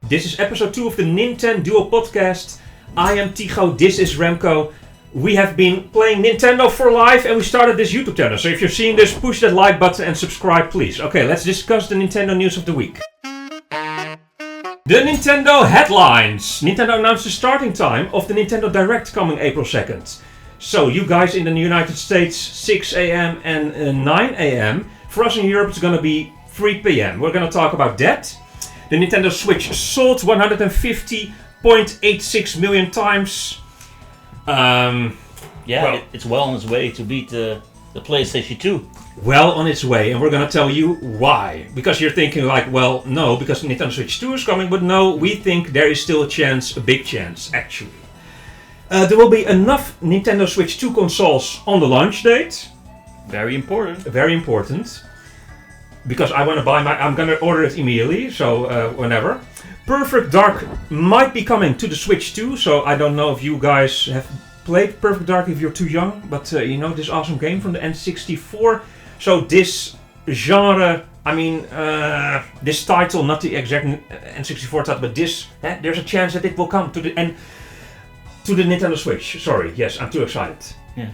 This is episode 2 of the NintenDUO Podcast. I am Tycho, this is Remco. We have been playing Nintendo for life and we started this YouTube channel. So if you're seeing this, push that like button and subscribe please. Okay, let's discuss the Nintendo news of the week. The Nintendo headlines. Nintendo announced the starting time of the Nintendo Direct coming April 2nd. So you guys in the United States, 6 a.m. and 9 a.m. For us in Europe, it's gonna be 3 p.m. We're gonna talk about that. The Nintendo Switch sold 150.86 million times. It's well on its way to beat the PlayStation 2. Well on its way, and we're gonna tell you why. Because you're thinking like, well, no, because Nintendo Switch 2 is coming, but no, we think there is still a chance, a big chance, actually. There will be enough Nintendo Switch 2 consoles on the launch date. Very important. Very important. Because I want to buy I'm gonna order it immediately, so whenever. Perfect Dark might be coming to the Switch 2, so I don't know if you guys have played Perfect Dark if you're too young, but you know this awesome game from the N64. So this genre, this title, not the exact N64 title, but this, there's a chance that it will come to the Nintendo Switch. Sorry, yes, I'm too excited. Yeah.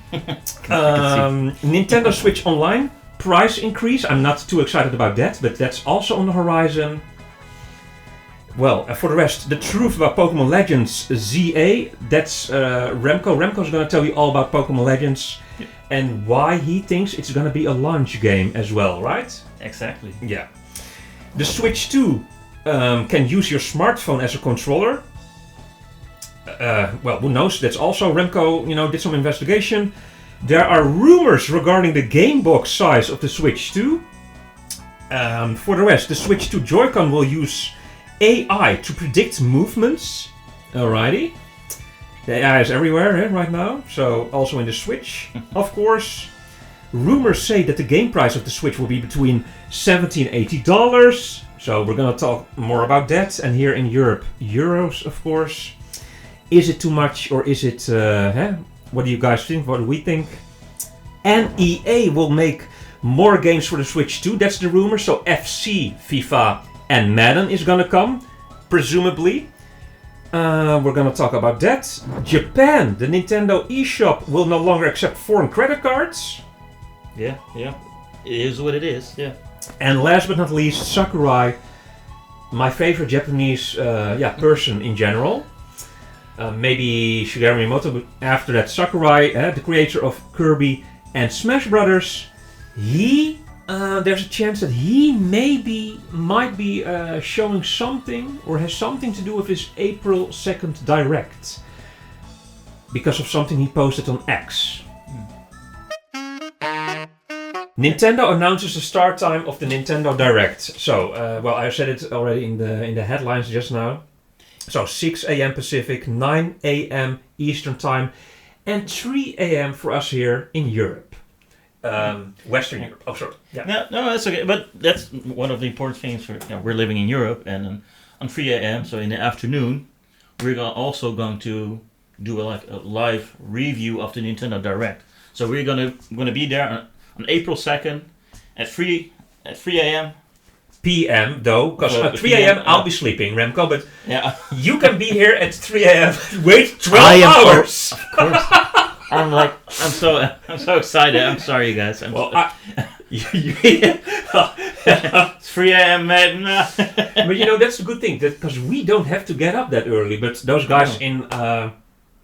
Nintendo Switch Online. Price increase, I'm not too excited about that, but that's also on the horizon. Well, for the rest, the truth about Pokémon Legends ZA, that's Remco. Remco's gonna tell you all about Pokémon Legends and why he thinks it's gonna be a launch game as well, right? Exactly. Yeah. The Switch 2 can use your smartphone as a controller. Well, who knows? That's also Remco, did some investigation. There are rumors regarding the game box size of the Switch 2. For the rest, the Switch 2 Joy-Con will use AI to predict movements. Alrighty. The AI is everywhere right now, so also in the Switch. Of course, rumors say that the game price of the Switch will be between $70 and $80. So we're gonna talk more about that. And here in Europe, euros, of course. Is it too much or is it... What do you guys think? What do we think? And EA will make more games for the Switch 2. That's the rumor. So FC, FIFA and Madden is gonna come, presumably. We're gonna talk about that. Japan, the Nintendo eShop will no longer accept foreign credit cards. Yeah. It is what it is, yeah. And last but not least, Sakurai, my favorite Japanese person in general. Maybe Shigeru Miyamoto, but after that Sakurai, the creator of Kirby and Smash Brothers, there's a chance that he might be showing something or has something to do with his April 2nd Direct. Because of something he posted on X. Nintendo announces the start time of the Nintendo Direct. So, I said it already in the headlines just now. So 6 a.m. Pacific, 9 a.m. Eastern Time, and 3 a.m. for us here in Europe. Western Europe. Oh, sorry. Yeah. No, that's okay. But that's one of the important things. We're living in Europe, and on 3 a.m., so in the afternoon, we're also going to do a live review of the Nintendo Direct. So we're gonna be there on April 2nd at 3 a.m. PM though, because at 3 a.m. I'll be sleeping, Remco, but you can be here at 3 a.m. Wait 12 hours! Of course. I'm so excited. I'm sorry, you guys. It's 3 a.m. man. But that's a good thing, because we don't have to get up that early, but those guys in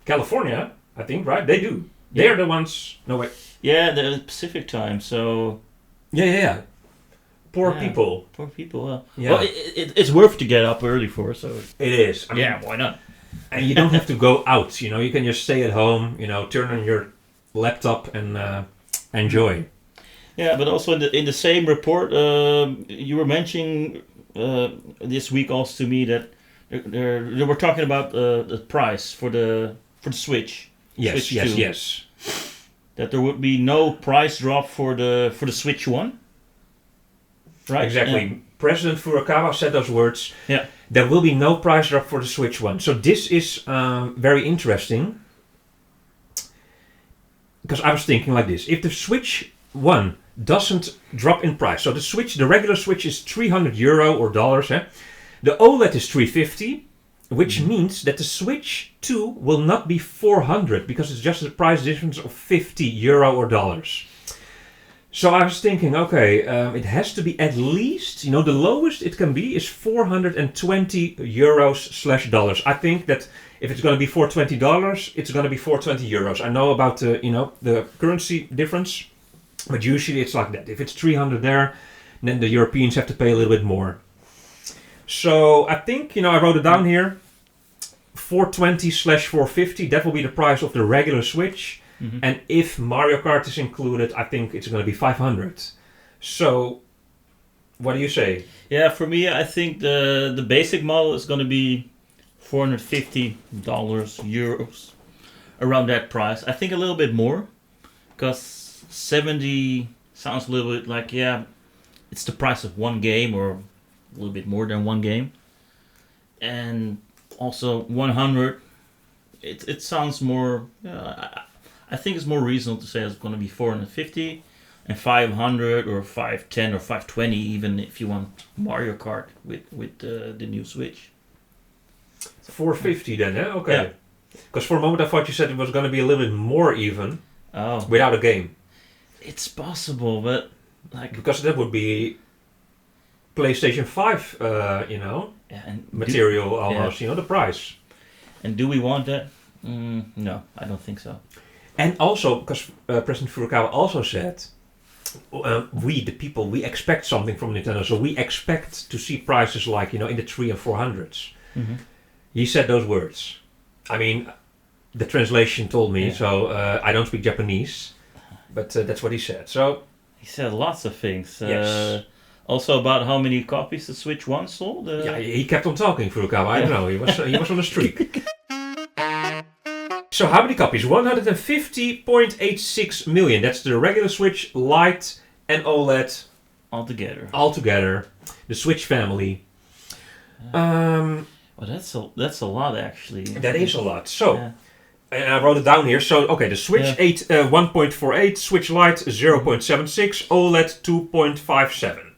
California, I think, right? They do. Yeah. They're the ones... No, wait. Yeah, the Pacific time, so... Yeah. Poor people. Well, it's worth to get up early for, so... It is. Why not? And you don't have to go out, you can just stay at home, turn on your laptop and enjoy. Yeah, but also in the same report, you were mentioning this week also to me that they were talking about the price for the Switch. Yes, Switch 2. yes. That there would be no price drop for the Switch 1. Right. Exactly. Yeah. President Furakawa said those words. Yeah. There will be no price drop for the Switch 1. So this is very interesting. Because I was thinking like this. If the Switch 1 doesn't drop in price. So the regular Switch is €300 or dollars. The OLED is 350, which means that the Switch 2 will not be 400 because it's just a price difference of €50 or dollars. So I was thinking, okay, it has to be at least, the lowest it can be is €420/dollars. I think that if it's going to be $420, it's going to be €420. I know about the currency difference, but usually it's like that. If it's 300 there, then the Europeans have to pay a little bit more. So I think, I wrote it down here, $420/450, that will be the price of the regular Switch. Mm-hmm. And if Mario Kart is included, I think it's going to be 500. So, what do you say? Yeah, for me, I think the basic model is going to be $450, euros, around that price. I think a little bit more, because 70 sounds a little bit like, it's the price of one game, or a little bit more than one game. And also 100, it sounds more... I think it's more reasonable to say it's going to be 450 and 500 or 510 or 520, even if you want Mario Kart with the new Switch. 450 then, eh? Okay. Because for a moment I thought you said it was going to be a little bit more even without a game. It's possible, but because that would be PlayStation 5, and material almost, the price. And do we want that? No, I don't think so. And also, because President Furukawa also said, we, the people, we expect something from Nintendo. So we expect to see prices like, in the 300s and 400s. Mm-hmm. He said those words. I mean, the translation told me, so I don't speak Japanese. But that's what he said. So he said lots of things. Yes. Also about how many copies the Switch 1 sold. He kept on talking, Furukawa. I don't know. He was on a streak. So how many copies? 150.86 million. That's the regular Switch, Lite and OLED. Altogether. The Switch family. Well, that's a lot, actually. That is a lot. So, and I wrote it down here. So, okay, the Switch 1.48, Switch Lite 0.76, OLED 2.57.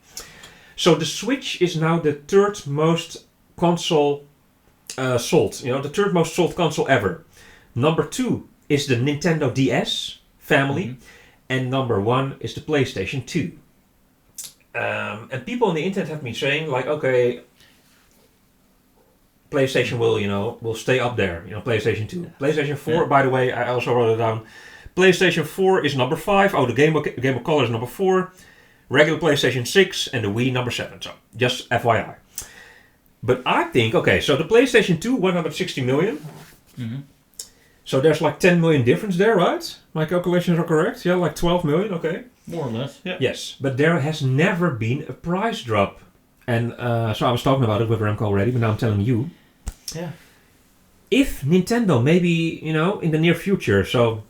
So the Switch is now the third most console sold. The third most sold console ever. Number 2 is the Nintendo DS family, and number 1 is the PlayStation 2. And people on the internet have been saying, like, okay, PlayStation will stay up there. PlayStation 2, PlayStation 4. By the way, I also wrote it down. PlayStation 4 is number 5. Oh, the Game of Color is number 4. Regular PlayStation 6 and the Wii number 7. So just FYI. But I think, okay, so the PlayStation 2 160 million. Mm-hmm. So there's like 10 million difference there, right? My calculations are correct? Yeah, like 12 million, okay. More or less, yeah. Yes, but there has never been a price drop. And so I was talking about it with Remco already, but now I'm telling you. Yeah. If Nintendo, maybe, in the near future, so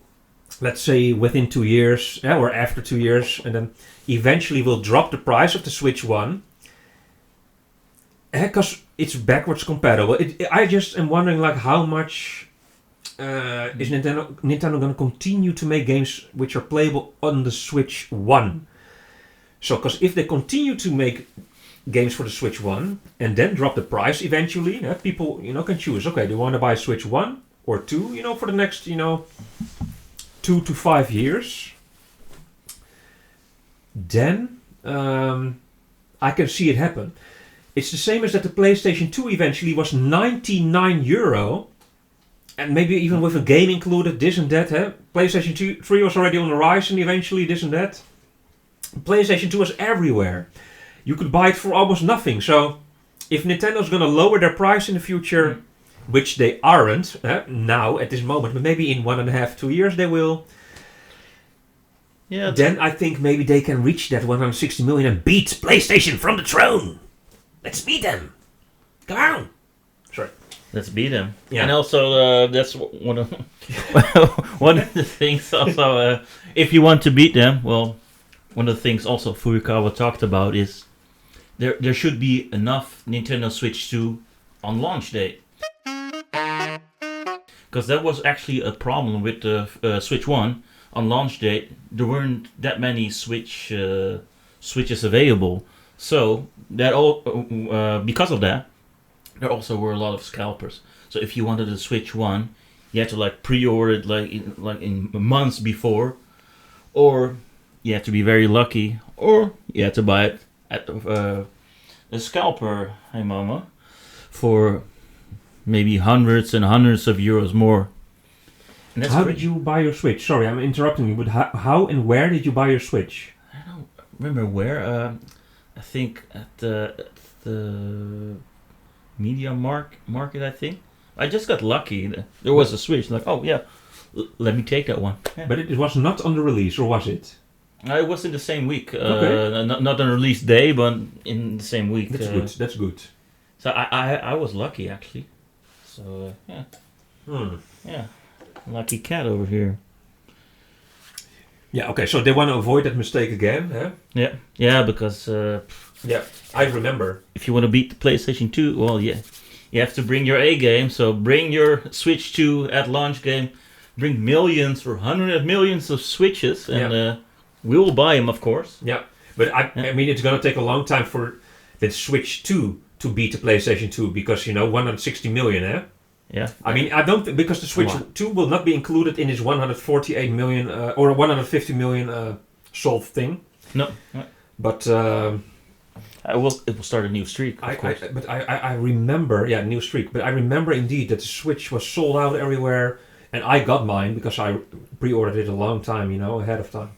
let's say within 2 years, or after 2 years, and then eventually will drop the price of the Switch 1, because it's backwards compatible. I just am wondering, like, how much... is Nintendo going to continue to make games which are playable on the Switch 1? So, because if they continue to make games for the Switch 1 and then drop the price eventually, people can choose. Okay, do you want to buy Switch 1 or 2? For the next 2 to 5 years. Then I can see it happen. It's the same as that the PlayStation 2 eventually was €99. And maybe even with a game included, this and that. PlayStation 3 was already on the rise and eventually this and that. PlayStation 2 was everywhere. You could buy it for almost nothing. So if Nintendo's going to lower their price in the future, which they aren't now at this moment, but maybe in 1.5, 2 years they will. Yeah. Then I think maybe they can reach that 160 million and beat PlayStation from the throne. Let's beat them. Come on. Sorry. Let's beat them. Yeah. And also, that's one of the things also, if you want to beat them, well, one of the things also Furukawa talked about is there should be enough Nintendo Switch 2 on launch date. Because that was actually a problem with the Switch 1. On launch date, there weren't that many Switches available. So, that all because of that, there also were a lot of scalpers. So if you wanted a Switch 1, you had to like pre-order it like in months before, or you had to be very lucky, or you had to buy it at a scalper, hey mama, for maybe hundreds and hundreds of euros more. And that's How great. did you buy your Switch? Sorry, I'm interrupting you, but how and where did you buy your Switch? I don't remember where. I think at the Media Market, I think. I just got lucky. There was a Switch. Like, oh yeah, let me take that one. Yeah. But it was not on the release, or was it? It was in the same week. Okay. Not on release day, but in the same week. That's good. That's good. So I was lucky actually. So yeah. Yeah. Lucky cat over here. Yeah, okay, so they want to avoid that mistake again, huh? Yeah, because Yeah, I remember. if you want to beat the PlayStation 2, well, yeah, you have to bring your A game. So bring your Switch 2 at launch game. Bring millions or hundreds of millions of Switches, and we will buy them, of course. Yeah, but I mean, it's going to take a long time for the Switch 2 to beat the PlayStation 2 because, 160 million, eh? Yeah. I mean, I don't think, because the Switch 2 will not be included in this 148 million or 150 million sold thing. No. But It will start a new streak, of course. I remember, new streak. But I remember indeed that the Switch was sold out everywhere, and I got mine because I pre-ordered it a long time, ahead of time.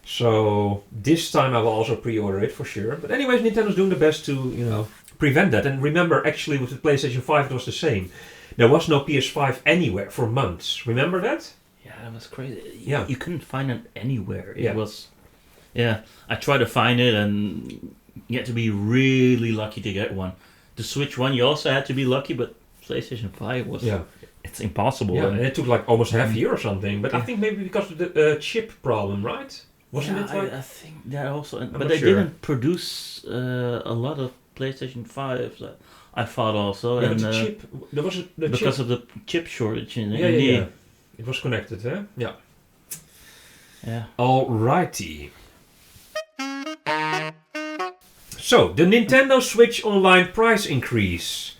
So this time I will also pre-order it for sure. But anyways, Nintendo's doing the best to, prevent that. And remember, actually, with the PlayStation 5, it was the same. There was no PS5 anywhere for months. Remember that? Yeah, that was crazy. Yeah. You couldn't find it anywhere. It Yeah. was... Yeah, I tried to find it, and you had to be really lucky to get one. The Switch 1, you also had to be lucky, but PlayStation 5 was... Yeah. It's impossible. Yeah, and it took like almost half a year or something. But I think maybe because of the chip problem, right? Wasn't it like... I think that also... I'm but not they sure. didn't produce a lot of PlayStation 5s, I thought also. Yeah, and but the chip... There was the because chip. of the chip shortage in Yeah. India. It was connected, huh? Yeah. Yeah. Alrighty. So, the Nintendo Switch Online price increase.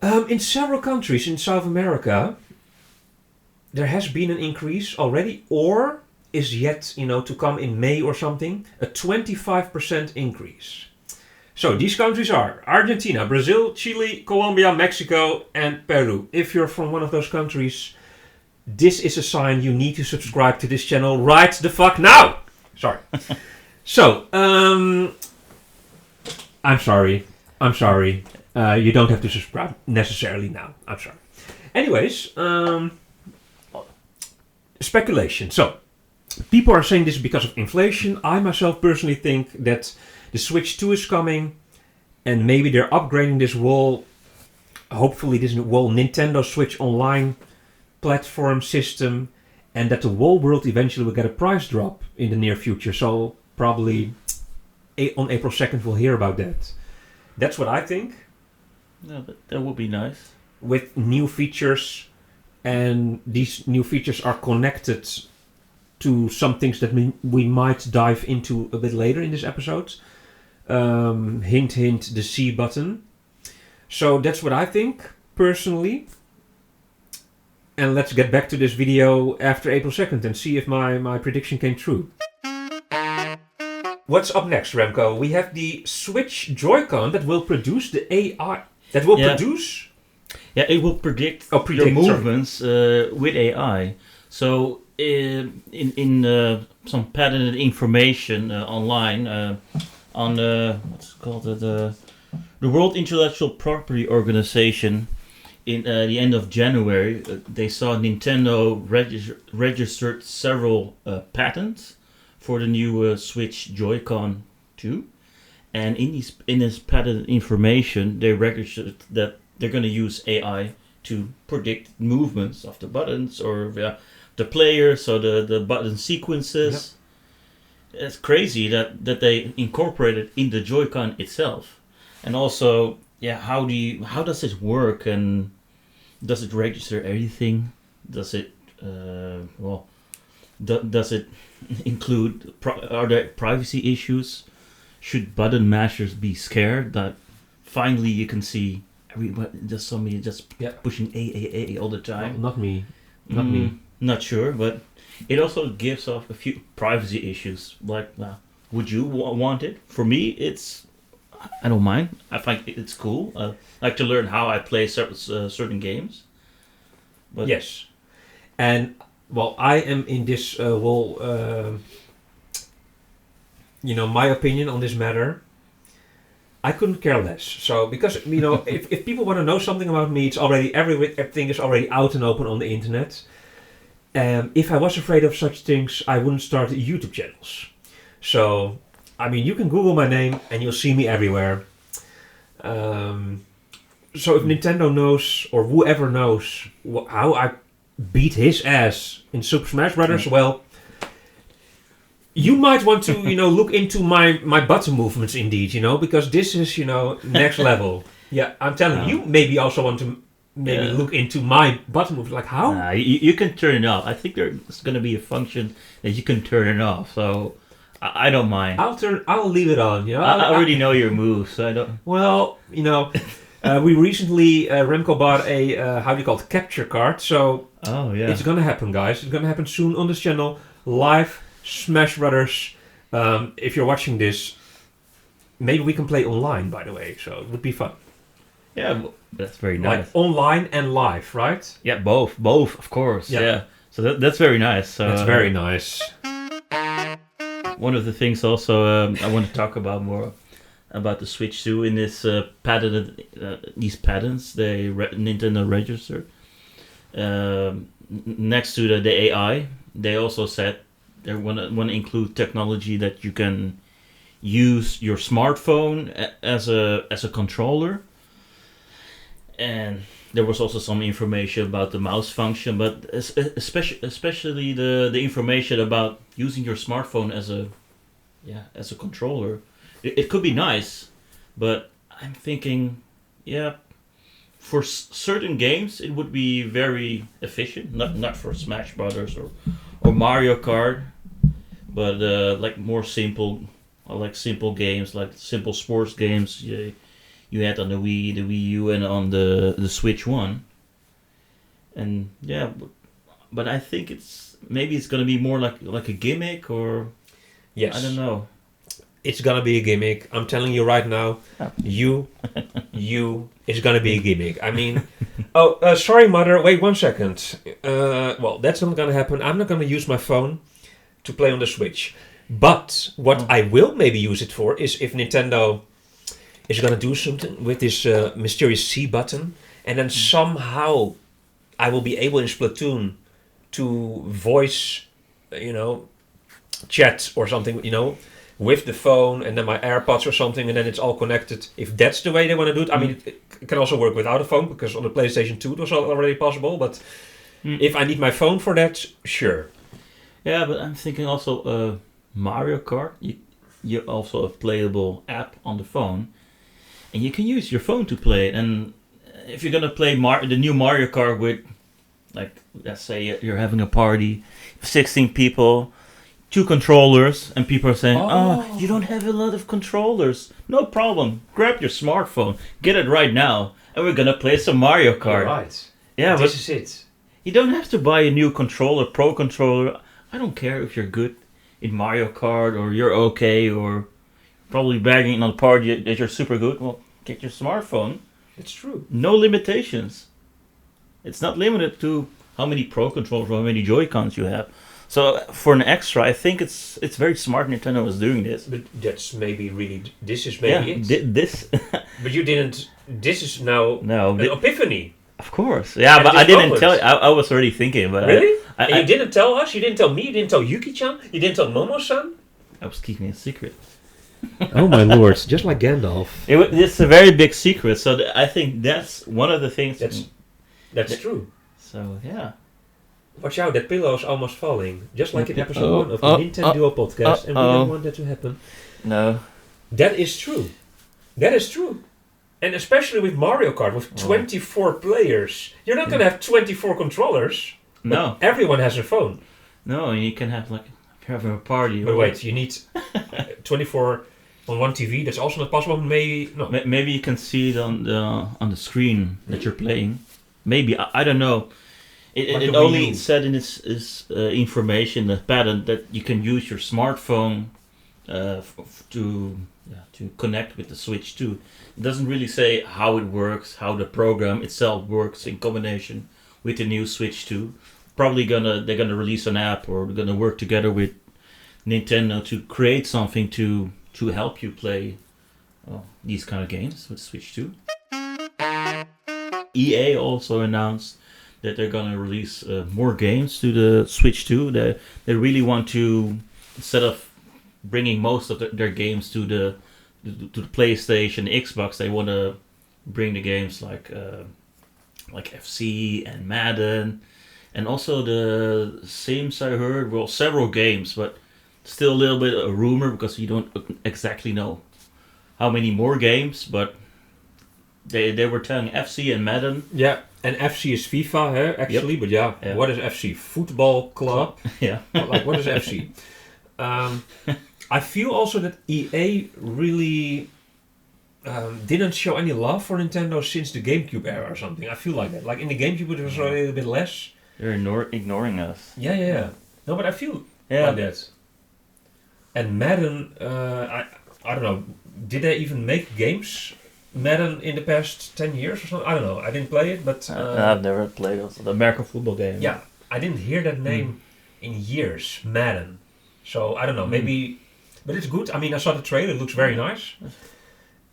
In several countries in South America, there has been an increase already, or is yet, to come in May or something, a 25% increase. So, these countries are Argentina, Brazil, Chile, Colombia, Mexico, and Peru. If you're from one of those countries, this is a sign you need to subscribe to this channel right the fuck now! Sorry. So, I'm sorry. You don't have to subscribe necessarily now. I'm sorry. Anyways, speculation. So, people are saying this is because of inflation. I myself personally think that the Switch 2 is coming, and maybe they're upgrading this whole Nintendo Switch Online platform system, and that the whole world eventually will get a price drop in the near future. So probably on April 2nd we'll hear about that. That's what I think. No, but that would be nice. With new features, and these new features are connected to some things that we might dive into a bit later in this episode. Hint, hint, the C button. So that's what I think, personally. And let's get back to this video after April 2nd and see if my prediction came true. What's up next, Remco? We have the Switch Joy-Con that will produce the AI. That will produce? Yeah, it will predict your movements with AI. So in some patented information online on what's it called, the World Intellectual Property Organization, in the end of January, they saw Nintendo registered several patents for the new Switch Joy-Con 2, and in this patented information, they registered that they're going to use AI to predict movements of the buttons or the player, so the button sequences. Yep. It's crazy that they incorporated in the Joy-Con itself, and also, how does it work, and does it register everything? Does it does it include? Are there privacy issues? Should button mashers be scared that finally you can see just somebody just pushing A all the time. No, not me. Not me. Not sure, but it also gives off a few privacy issues. Like, would you want it? For me, I don't mind. I find it's cool. I like to learn how I play certain games. But yes, and well, I am in this whole. My opinion on this matter. I couldn't care less. So because if people want to know something about me, it's already everything is already out and open on the internet. If I was afraid of such things, I wouldn't start YouTube channels. So, you can Google my name and you'll see me everywhere. So if Nintendo knows, or whoever knows, how I beat his ass in Super Smash Brothers, well, you might want to, look into my button movements indeed, because this is, next level. Yeah, I'm telling you, maybe also want to look into my button movements, like how? You can turn it off. I think there's going to be a function that you can turn it off, so I don't mind. I'll leave it on, I already know your moves, so I don't... Well, we recently, Remco bought a, how do you call it, capture card, so... Oh, yeah. It's gonna happen, guys. It's gonna happen soon on this channel, live Smash Brothers. If you're watching this, maybe we can play online, by the way, so it would be fun. Yeah, that's very nice. Like online and live, right? Yeah, both, of course. Yeah. So that's very nice. So, that's very nice. One of the things also I want to talk about more about the Switch 2 in this these patents Nintendo registered. Next to the AI, they also said they want to include technology that you can use your smartphone as a controller. And there was also some information about the mouse function, but especially the information about using your smartphone as a controller. It could be nice, but I'm thinking, for certain games it would be very efficient. Not for Smash Brothers or Mario Kart, but like more simple, simple games, like simple sports games. You had on the Wii U, and on the Switch 1. And but I think maybe it's gonna be more like a gimmick, or yes, I don't know. It's gonna be a gimmick. I'm telling you right now. It's gonna be a gimmick. Sorry, mother. Wait 1 second. Well, that's not gonna happen. I'm not gonna use my phone to play on the Switch. But what I will maybe use it for is if Nintendo is going to do something with this mysterious C button, and then somehow I will be able in Splatoon to voice, chat or something, with the phone, and then my AirPods or something, and then it's all connected. If that's the way they want to do it, it can also work without a phone, because on the PlayStation 2 it was already possible, but if I need my phone for that, sure. Yeah, but I'm thinking also Mario Kart, you also a playable app on the phone. And you can use your phone to play it. And if you're going to play the new Mario Kart with, let's say you're having a party, 16 people, 2 controllers, and people are saying, you don't have a lot of controllers. No problem. Grab your smartphone. Get it right now. And we're going to play some Mario Kart. Right. Yeah, this is it. You don't have to buy a new controller, pro controller. I don't care if you're good in Mario Kart, or you're okay, or probably bragging on the party that you're super good. Well, get your smartphone. It's true. No limitations. It's not limited to how many Pro Controllers or how many Joy-Cons you have. So for an extra, I think it's very smart Nintendo is doing this. But that's maybe really... This is maybe it. This... But you didn't... This is now an epiphany. Of course. Yeah, but I didn't tell you. I was already thinking. But really? You didn't tell us? You didn't tell me? You didn't tell Yuki-chan? You didn't tell Momo-san? I was keeping it a secret. Oh my lord, just like Gandalf. It's a very big secret, so I think that's one of the things... That's true. So, yeah. Watch out, that pillow is almost falling. Just like in episode 1 of the NintenDUO Podcast, and we don't want that to happen. No. That is true. That is true. And especially with Mario Kart, with 24 players. You're not going to have 24 controllers. No. Everyone has a phone. No, and you can have, if you're having a party... But wait, you need 24 on one TV, that's also not possible. Maybe no. Maybe you can see it on the screen that you're playing. Maybe I don't know. It only said in its information, the patent, that you can use your smartphone to connect with the Switch 2. It doesn't really say how it works, how the program itself works in combination with the new Switch 2. Probably they're gonna release an app, or they're gonna work together with Nintendo to create something to help you play these kind of games with Switch 2. EA also announced that they're gonna release more games to the Switch 2. They really want to, instead of bringing most of their games to the PlayStation, Xbox, they want to bring the games like FC and Madden, and also the Sims. I heard, well, several games, but still a little bit a rumor because you don't exactly know how many more games. But they were telling FC and Madden. Yeah, and FC is FIFA, actually. Yep. But yeah, what is FC? Football club. Yeah. Like, what is FC? I feel also that EA really didn't show any love for Nintendo since the GameCube era or something. I feel like that. Like in the GameCube, it was a little bit less. They're ignoring us. Yeah. No, but I feel like that. And Madden, I don't know. Did they even make games? Madden in the past 10 years or something? I don't know. I didn't play it, but... I've never played also the American football game. Yeah, I didn't hear that name in years, Madden. So, I don't know, maybe... But it's good. I mean, I saw the trailer. It looks very nice.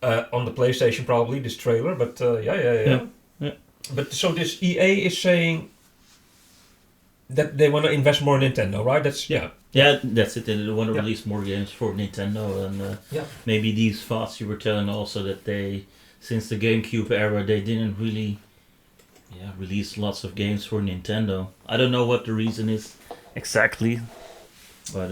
On the PlayStation, probably, this trailer. But, yeah. But, so this EA is saying that they want to invest more in Nintendo, right? Yeah, that's it. They want to release more games for Nintendo, and maybe these thoughts you were telling also that they, since the GameCube era, they didn't really, release lots of games for Nintendo. I don't know what the reason is exactly, but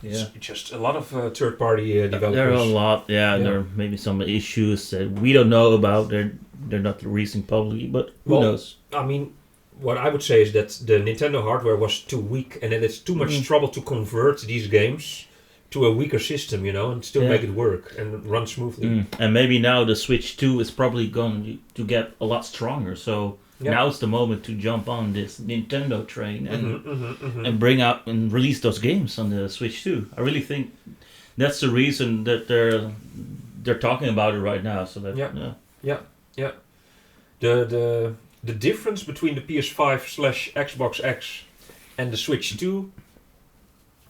it's just a lot of third-party developers. There are a lot. There are maybe some issues that we don't know about. They're not releasing publicly, but who knows? I mean, what I would say is that the Nintendo hardware was too weak, and then it's too much trouble to convert these games to a weaker system, and still make it work and run smoothly. And maybe now the Switch 2 is probably going to get a lot stronger, so now's the moment to jump on this Nintendo train and bring out and release those games on the Switch 2. I really think that's the reason that they're talking about it right now. So that The difference between the PS5/Xbox X and the Switch 2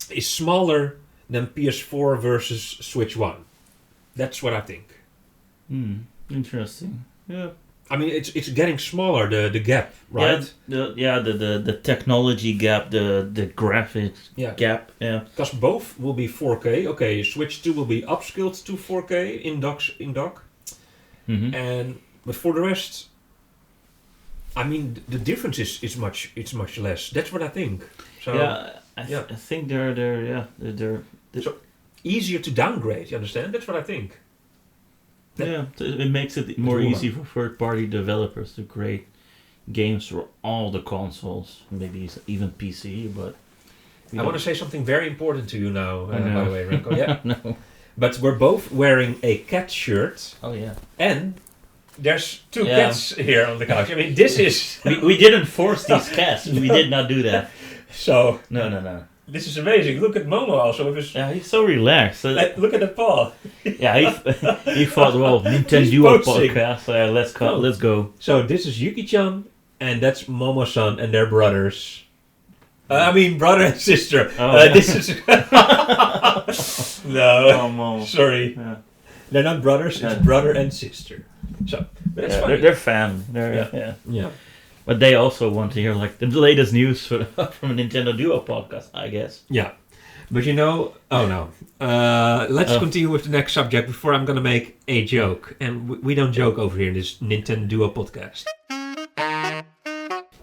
is smaller than PS4 versus Switch 1. That's what I think. Interesting. Yeah. I mean, it's getting smaller, the gap, right? The technology gap, the graphics gap. Yeah. Because both will be 4K. Okay, Switch 2 will be upscaled to 4K in dock. But for the rest, I mean, the difference is much less. That's what I think. So I think they're so easier to downgrade. You understand? That's what I think. It makes it more easy for third-party developers to create games for all the consoles, maybe even PC. But I want to say something very important to you now. By the way, Remco. Yeah. No. But we're both wearing a cat shirt. Oh yeah. And there's two cats here on the couch. I mean, this is... we didn't force these cats. We did not do that. So... No. This is amazing. Look at Momo also with his... Yeah, he's so relaxed. Look at the paw. He thought, well, NintenDUO Podcast. Let's go. So this is Yuki-chan, and that's Momo-san, and they're brothers. I mean, brother and sister. This is... No, sorry. Yeah. They're not brothers, it's brother and sister. So, but that's funny. They're family. Yeah. But they also want to hear like the latest news from a NintenDUO podcast, I guess. Yeah. But let's continue with the next subject before I'm going to make a joke. And we don't joke over here in this NintenDUO podcast.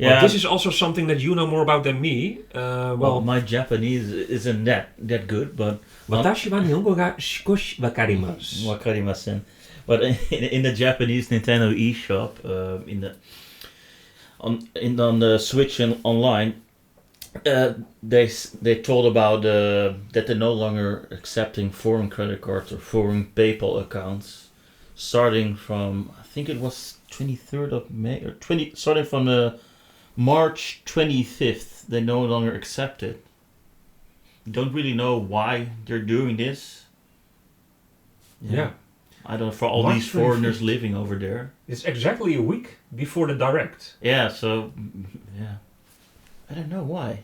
Well, this is also something that you know more about than me. Well, my Japanese isn't that good, but... Watashi wa nihongo ga shikoshi wakarimasu. Wakarimasen. But in the Japanese Nintendo eShop, on the Switch and online, They told about that they're no longer accepting foreign credit cards or foreign PayPal accounts, starting from I think it was 23rd of May or starting from the March 25th. They no longer accept it. Don't really know why they're doing this. Yeah. I don't know, for all March these foreigners 25th. living over there. It's exactly a week before the Direct. Yeah, so yeah. I don't know why.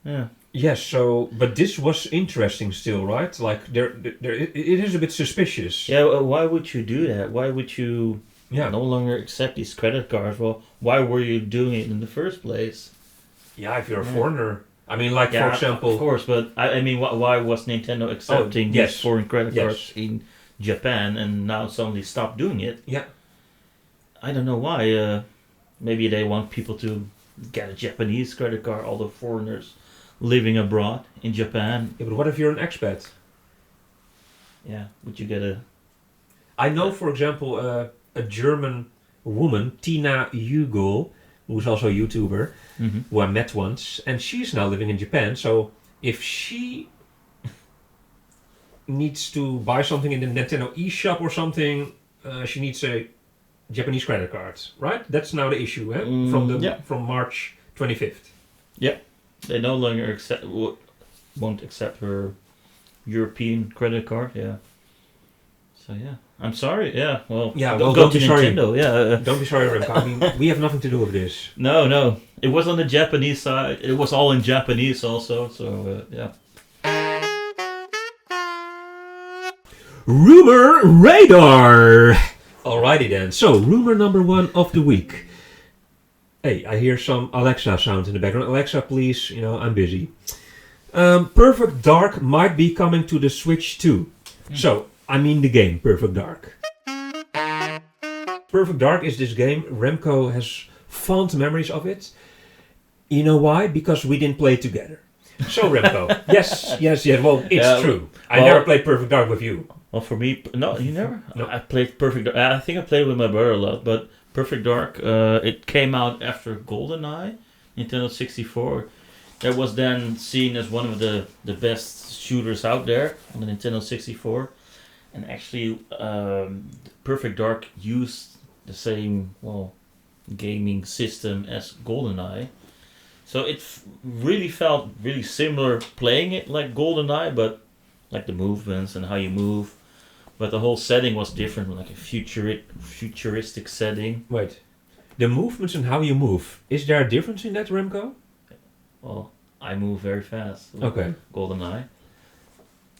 Yeah. Yes, so, but this was interesting still, right? Like, it is a bit suspicious. Yeah, why would you do that? Why would you Yeah. no longer accept these credit cards? Well, why were you doing it in the first place? Yeah, if you're a Yeah. foreigner. I mean, like, Yeah, for example... of course, but I mean, why was Nintendo accepting yes. these foreign credit Yes. cards in Japan and now suddenly stop doing it? Yeah. I don't know why. Maybe they want people to get a Japanese credit card, all the foreigners living abroad in Japan. Yeah, but what if you're an expat? Yeah, would you get a... I know, for example, a German woman, Tina Hugel, who's also a YouTuber, who I met once, and she's now living in Japan. So if she needs to buy something in the Nintendo eShop or something, she needs a Japanese credit card, right? That's now the issue, eh? From March 25th. They no longer won't accept her European credit card. Yeah. So yeah, I'm sorry. Yeah. Well. Yeah. Go, Well, go don't to be sorry. Nintendo. Yeah. Don't be sorry, Remco. I mean, we have nothing to do with this. No. It was on the Japanese side. It was all in Japanese also. So yeah. Rumor Radar! Alrighty then, so rumor number 1 of the week. Hey, I hear some Alexa sound in the background. Alexa, please, I'm busy. Perfect Dark might be coming to the Switch too. So, I mean the game, Perfect Dark. Perfect Dark is this game. Remco has fond memories of it. You know why? Because we didn't play together. So, Remco, yes, well, it's true. I never played Perfect Dark with you. Well, for me, no, you never. No. I played Perfect Dark. I think I played with my brother a lot, but Perfect Dark, it came out after GoldenEye, Nintendo 64. That was then seen as one of the best shooters out there on the Nintendo 64. And actually, Perfect Dark used the same, gaming system as GoldenEye. So it really felt really similar playing it like GoldenEye, but like the movements and how you move. But the whole setting was different, like a futuristic setting. Wait, the movements and how you move, is there a difference in that, Remco? Well, I move very fast. With Okay. GoldenEye.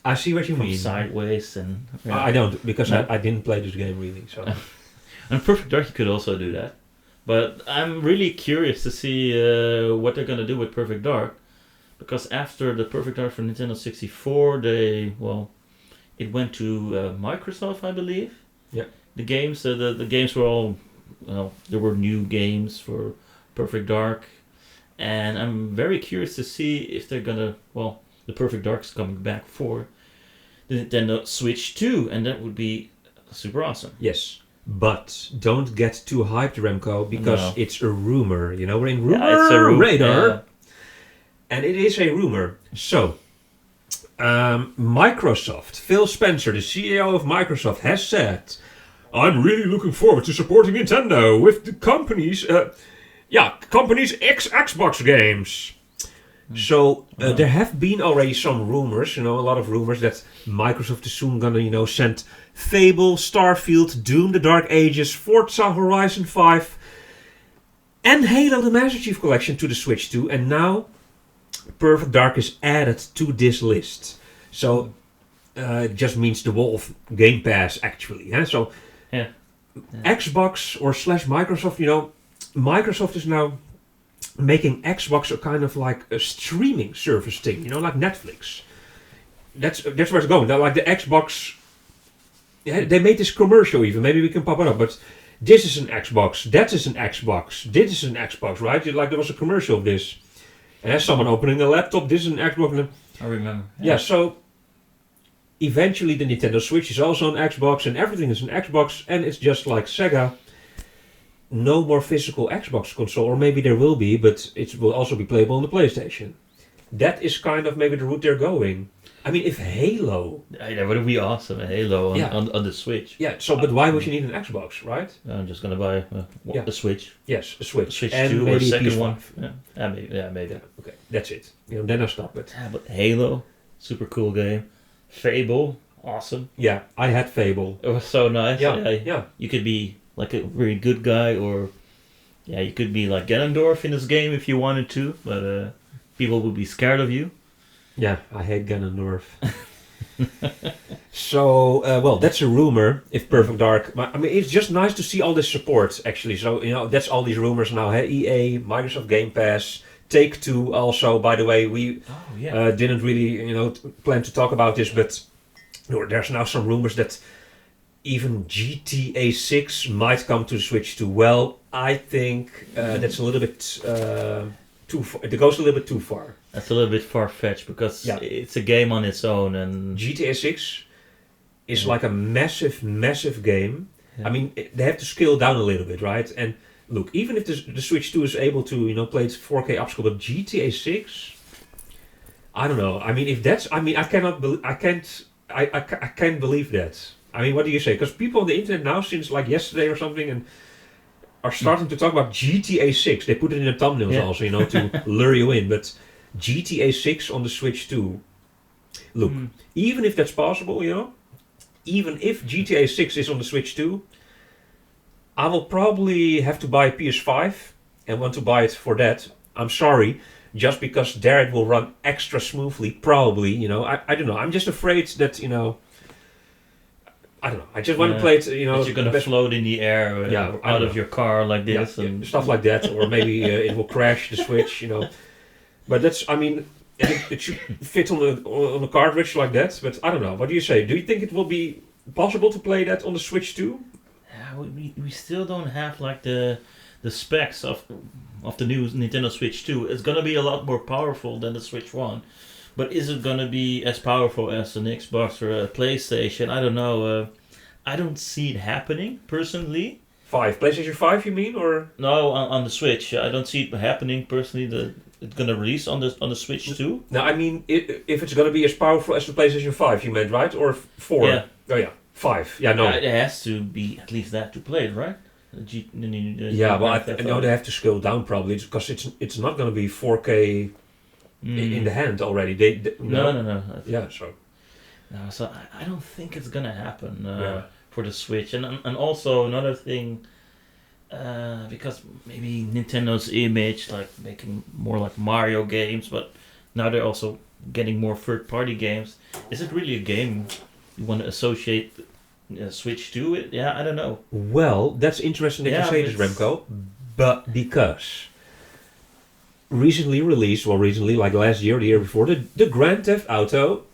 I see what you From mean. sideways and... I don't, because No. I didn't play this game really, so... And Perfect Dark, you could also do that. But I'm really curious to see what they're going to do with Perfect Dark. Because after the Perfect Dark for Nintendo 64, it went to Microsoft, I believe. Yeah. The games, the games were all, there were new games for Perfect Dark. And I'm very curious to see if they're going to, the Perfect Dark's coming back for the Nintendo Switch 2. And that would be super awesome. Yes, but don't get too hyped, Remco, because No. it's a rumor. We're in rumor Yeah, it's a radar. Yeah. And it is a rumor. So, Microsoft, Phil Spencer, the CEO of Microsoft, has said, I'm really looking forward to supporting Nintendo with the company's Xbox games. So, there have been already some rumors, a lot of rumors that Microsoft is soon gonna, send Fable, Starfield, Doom, The Dark Ages, Forza Horizon 5, and Halo the Master Chief Collection to the Switch 2, and now Perfect Dark is added to this list. So it just means the wall of Game Pass actually. So Yeah. Xbox or / Microsoft, Microsoft is now making Xbox a kind of like a streaming service thing, like Netflix. That's where it's going. Now, like the Xbox, they made this commercial even. Maybe we can pop it up, but this is an Xbox, that is an Xbox, this is an Xbox, right? Like there was a commercial of this. And someone opening a laptop, this is an Xbox. I remember. Yeah, so eventually the Nintendo Switch is also an Xbox and everything is an Xbox and it's just like Sega. no more physical Xbox console, or maybe there will be, but it will also be playable on the PlayStation. That is kind of maybe the route they're going. I mean, if Halo... That would be awesome, a Halo on the Switch. Yeah, so, but why would you need an Xbox, right? I'm just gonna buy a Switch. Yes, a Switch. Switch and 2 or maybe second PS5. one. Yeah, maybe. Yeah, okay, that's it. Then I stop it. Yeah, but Halo, super cool game. Fable, awesome. Yeah, I had Fable. It was so nice. Yeah. You could be like a very good guy, or you could be like Ganondorf in this game if you wanted to, but people would be scared of you. Yeah, I hate Ganondorf. So, well, that's a rumor, if Perfect Dark... I mean, it's just nice to see all this support, actually. So, that's all these rumors now. Hey? EA, Microsoft Game Pass, Take-Two also. By the way, we didn't really, plan to talk about this, but there's now some rumors that even GTA 6 might come to the Switch too. Well, I think that's a little bit too far. It goes a little bit too far. That's a little bit far-fetched because it's a game on its own, and GTA 6 is like a massive game. Yeah. I mean, they have to scale down a little bit, right? And look, even if the Switch 2 is able to, play it 4K upscale, but GTA 6, I don't know. I mean, if that's, I mean, I can't believe that. I mean, what do you say? Because people on the internet now, since like yesterday or something, and are starting to talk about GTA 6. They put it in the thumbnails also, to lure you in. But GTA 6 on the Switch 2. Look, even if that's possible, even if GTA 6 is on the Switch 2, I will probably have to buy a PS5 and want to buy it for that. I'm sorry, just because there it will run extra smoothly, probably, I don't know. I'm just afraid that, I don't know. I just want to play it, that you're going to float in the air out of your car like this. and stuff like that. Or maybe it will crash the Switch, But that's, I mean, it should fit on a cartridge like that. But I don't know. What do you say? Do you think it will be possible to play that on the Switch too? Yeah, we still don't have like the specs of the new Nintendo Switch 2. It's going to be a lot more powerful than the Switch 1. But is it going to be as powerful as an Xbox or a PlayStation? I don't know. I don't see it happening, personally. PlayStation 5 you mean? Or no, on the Switch. I don't see it happening, personally. It's going to release on the Switch too. No, I mean, if it's going to be as powerful as the PlayStation 5, you meant, right? Or 4? Yeah. Oh yeah, 5. Yeah, no. It has to be at least that to play it, right? They have to scale down probably, because it's not going to be 4K in the hand already. No. Yeah, so. No, so I don't think it's gonna happen for the Switch, and also another thing, because maybe Nintendo's image, like making more like Mario games, but now they're also getting more third-party games. Is it really a game you want to associate Switch to it? Yeah, I don't know. Well, that's interesting that you say this, Remco, but because recently, like last year, the year before, the Grand Theft Auto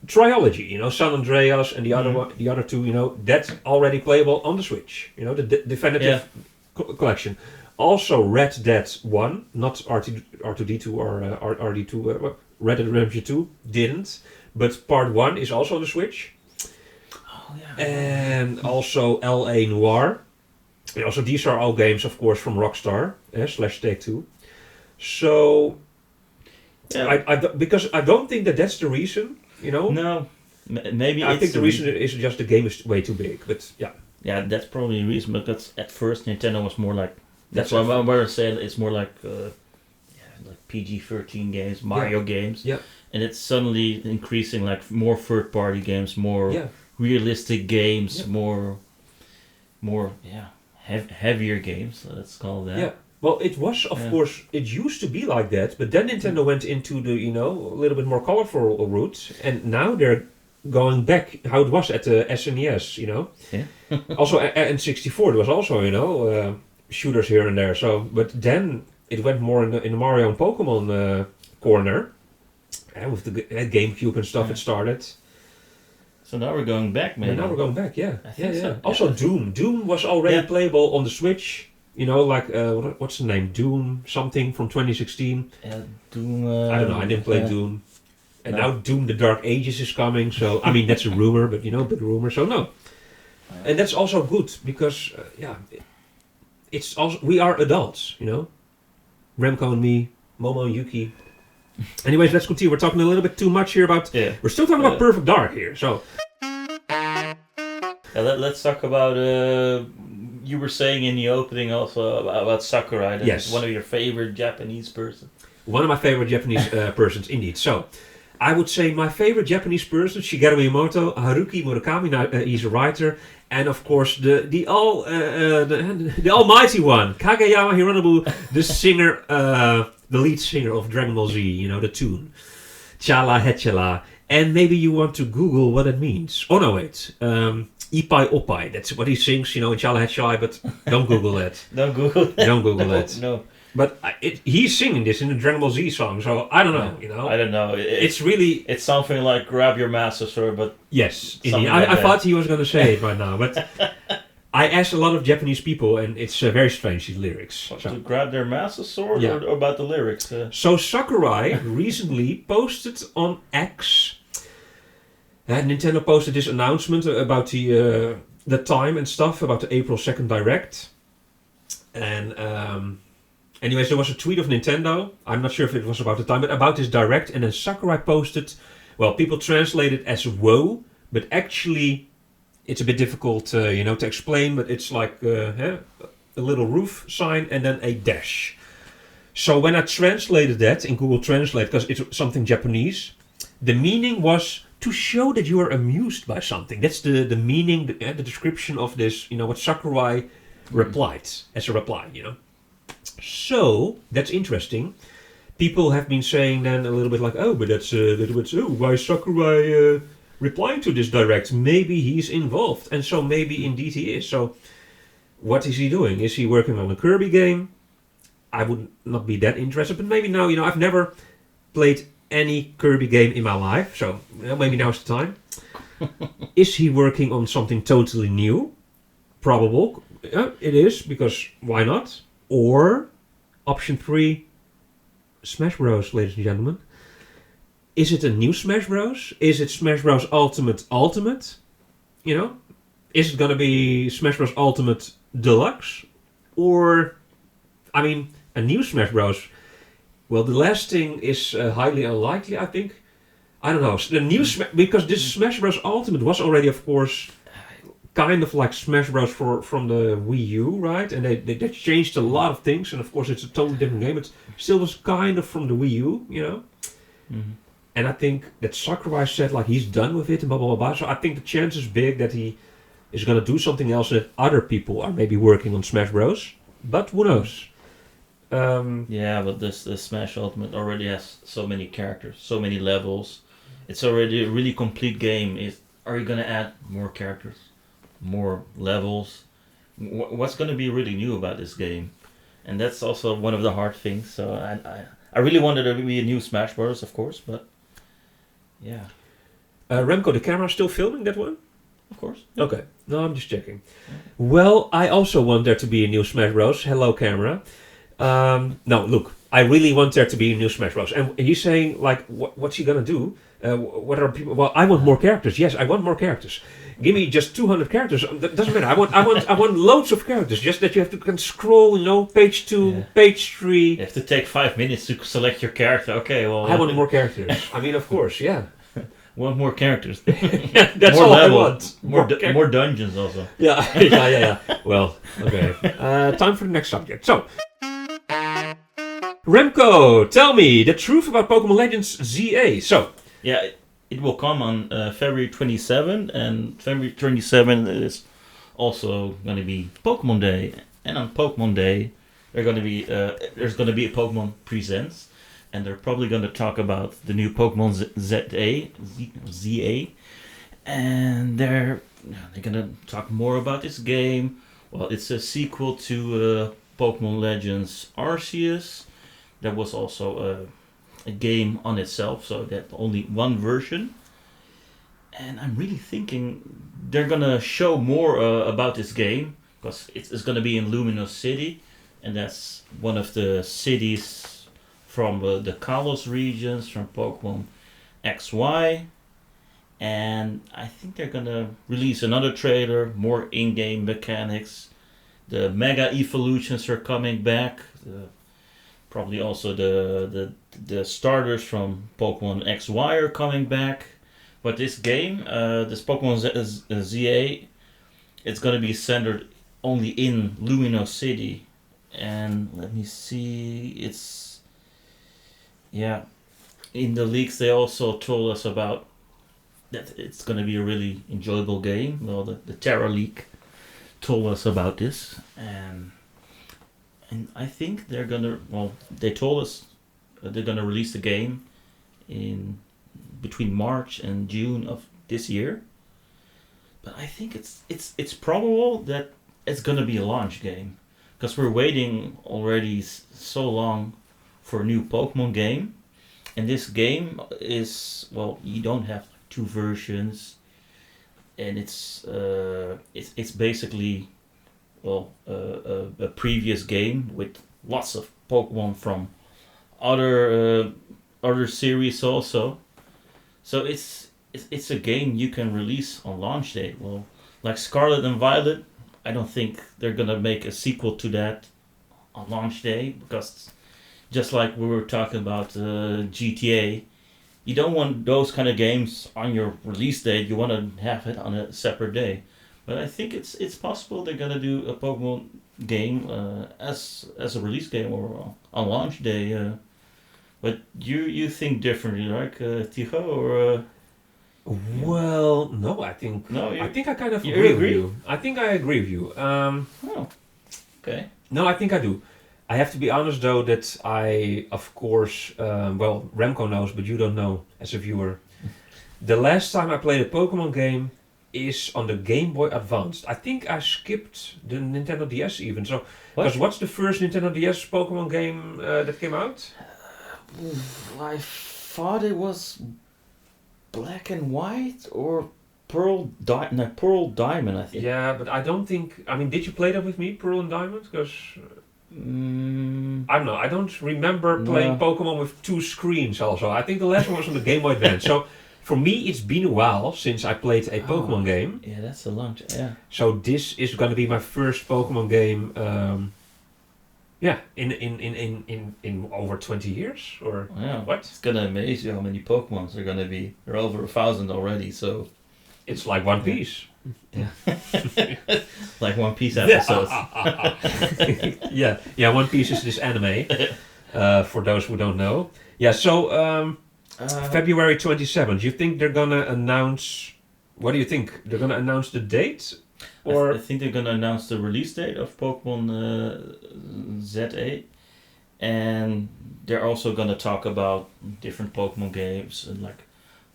trilogy, San Andreas and the other two, that's already playable on the Switch, the definitive collection. Also Red Dead 1, not R2D2 or RD2, Red Dead Redemption 2 didn't, but part 1 is also on the Switch. Oh, yeah. And also LA Noire. And also these are all games, of course, from Rockstar / Take-Two. So, because I don't think that's the reason, No, maybe I think the reason is just the game is way too big, but yeah. Yeah, that's probably the reason, because at first Nintendo was more like, that's why I said it's more like PG-13 games, Mario games. Yeah. And it's suddenly increasing, like more third-party games, more realistic games, more heavier games, let's call that. Yeah. Well, it was, of course, it used to be like that, but then Nintendo went into the, a little bit more colorful route, and now they're going back how it was at the SNES, Yeah. Also, and 64, there was also, shooters here and there, so, but then it went more in the Mario and Pokémon corner, and with the GameCube and stuff it started. So now we're going back, man. Now we're going back, yeah. I think so. Also, Doom was already playable on the Switch. Like, what's the name? Doom something from 2016. Doom... I don't know, I didn't play Doom. And now Doom the Dark Ages is coming, so... I mean, that's a rumor, but, big rumor, so no. And that's also good, because, it's also, we are adults, you know? Remco and me, Momo and Yuki. Anyways, let's continue. We're talking a little bit too much here about... Yeah. We're still talking about Perfect Dark here, so... Let's talk about... you were saying in the opening also about Sakurai. That Yes. is one of your favorite Japanese person. One of my favorite Japanese persons, indeed. So, I would say my favorite Japanese person, Shigeru Miyamoto, Haruki Murakami. Now, he's a writer, and of course the almighty one, Kageyama Hironobu, the singer, the lead singer of Dragon Ball Z. You know the tune, Chala Hechala. And maybe you want to Google what it means. Oh no, wait. Ipai Opai. That's what he sings, you know, in Chala Hechala. But don't Google it. Don't Google that. Don't Google it. No. But he's singing this in the Dragon Ball Z song, so I don't know, you know. I don't know. It's really... It's something like grab your master sword, but... Yes, something I like thought he was going to say it right now, but I asked a lot of Japanese people, and it's very strange, these lyrics. What, So, to grab their master sword, Yeah. or about the lyrics? so Sakurai recently posted on X... Nintendo posted this announcement about the time and stuff, about the April 2nd Direct. And... anyways, there was a tweet of Nintendo. I'm not sure if it was about the time, but about this Direct. And then Sakurai posted, well, people translate it as "woe," but actually, it's a bit difficult, to explain. But it's like a little roof sign and then a dash. So when I translated that in Google Translate, because it's something Japanese, the meaning was to show that you are amused by something. That's the meaning, the description of this. You know what Sakurai replied as a reply. You know. So, that's interesting. People have been saying then a little bit like, oh, but that's a little bit, why is Sakurai replying to this Direct? Maybe he's involved. And so maybe indeed he is. So, what is he doing? Is he working on a Kirby game? I would not be that interested, but maybe now, I've never played any Kirby game in my life, so maybe now's the time. Is he working on something totally new? Probable. It is, because why not? Or, option 3, Smash Bros, ladies and gentlemen. Is it a new Smash Bros? Is it Smash Bros Ultimate Ultimate? Is it gonna be Smash Bros Ultimate Deluxe? Or, a new Smash Bros. Well, the last thing is highly unlikely, I think. I don't know. The new because this Smash Bros Ultimate was already, of course, kind of like Smash Bros from the Wii U, right? And they changed a lot of things, and of course it's a totally different game. It still was kind of from the Wii U, Mm-hmm. And I think that Sakurai said like he's done with it and blah blah blah. So I think the chance is big that he is gonna do something else, that other people are maybe working on Smash Bros. But who knows? Yeah, but this Smash Ultimate already has so many characters, so many levels. It's already a really complete game. Are you gonna add more characters? More levels? What's going to be really new about this game? And that's also one of the hard things. So I really wanted there to be a new Smash Bros, of course, but yeah. Remco, the camera still filming that one? Of course. Okay. No, I'm just checking. Well, I also want there to be a new Smash Bros. Hello, camera. No, look, I really want there to be a new Smash Bros. And he's saying, like, what's he going to do? What are people? Well, I want more characters. Yes, I want more characters. Give me just 200 characters. That doesn't matter. I want loads of characters. Just that you can scroll, page 2, page 3. You have to take 5 minutes to select your character. Okay, well. I want more characters. Of course, yeah. Want more characters. That's more all levels. I want. More dungeons also. Yeah. Well, okay. Time for the next subject. So, Remco, tell me the truth about Pokemon Legends ZA. So. Yeah, it will come on February 27, and February 27 is also going to be Pokemon Day. And on Pokemon Day, there's going to be a Pokemon Presents, and they're probably going to talk about the new Pokemon ZA, and they're going to talk more about this game. Well, it's a sequel to Pokemon Legends Arceus. There was also a game on itself, so that only one version. And I'm really thinking they're gonna show more about this game, because it's gonna be in Luminous City, and that's one of the cities from the Kalos regions from Pokemon XY. And I think they're gonna release another trailer, more in-game mechanics, The Mega Evolutions are coming back. Probably also the starters from Pokemon XY are coming back. But this game, this Pokemon ZA, it's gonna be centered only in Lumino City. And let me see, in the leaks they also told us about that it's gonna be a really enjoyable game. Well, the Terra League told us about this, and I think they told us they're gonna release the game in between March and June of this year. But I think it's probable that it's gonna be a launch game, because we're waiting already so long for a new Pokemon game, and this game is, well, you don't have two versions, and it's basically, well, a previous game with lots of Pokemon from other series also. So it's a game you can release on launch day. Well, like Scarlet and Violet, I don't think they're gonna make a sequel to that on launch day, because just like we were talking about GTA, you don't want those kind of games on your release date. You want to have it on a separate day. But I think it's possible they're gonna do a Pokemon game as a release game or on launch day. But you think differently, right, Tycho, or? Well, no, I think I think I kind of agree with you. I think I agree with you. Oh, okay. No, I think I do. I have to be honest though that I, of course, well, Remco knows, but you don't know as a viewer. The last time I played a Pokemon game is on the Game Boy Advance. I think I skipped the Nintendo DS even. So, because what's the first Nintendo DS Pokemon game that came out? I thought it was Black and White or Pearl Diamond, I think. Yeah, but I don't think. I mean, did you play that with me, Pearl and Diamond? Because I don't know. I don't remember playing Pokemon with two screens. Also, I think the last one was on the Game Boy Advance. So, for me, it's been a while since I played a Pokemon game. Yeah, that's a long time. Yeah. So this is going to be my first Pokemon game. Yeah, in over 20 years, or what? It's gonna amaze you how many Pokemons are gonna be. There are over 1,000 already, so it's like One Piece. Yeah, like One Piece episodes. yeah. One Piece is this anime. For those who don't know. Yeah. So February 27th. You think they're gonna announce? What do you think? They're gonna announce the date? Or I think they're gonna announce the release date of Pokemon ZA, and they're also gonna talk about different Pokemon games, and like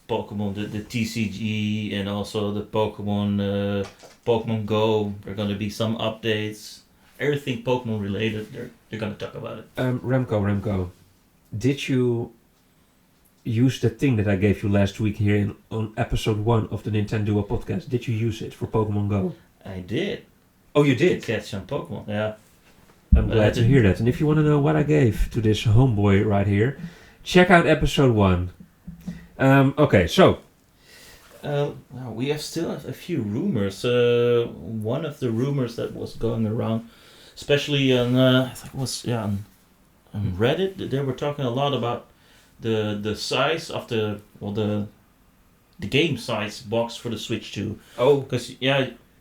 Pokemon the TCG, and also the Pokemon Go. There are gonna be some updates. Everything Pokemon related, they're gonna talk about it. Remco, did you use the thing that I gave you last week here on episode 1 of the NintenDUO Podcast? Did you use it for Pokemon Go? I did. Oh, you did? To catch some Pokemon, yeah. I'm glad to hear that. And if you want to know what I gave to this homeboy right here, check out episode 1. Okay, so. We still have a few rumors. One of the rumors that was going around, especially on, I think it was on Reddit, they were talking a lot about the size of the game size box for the Switch 2. Oh, because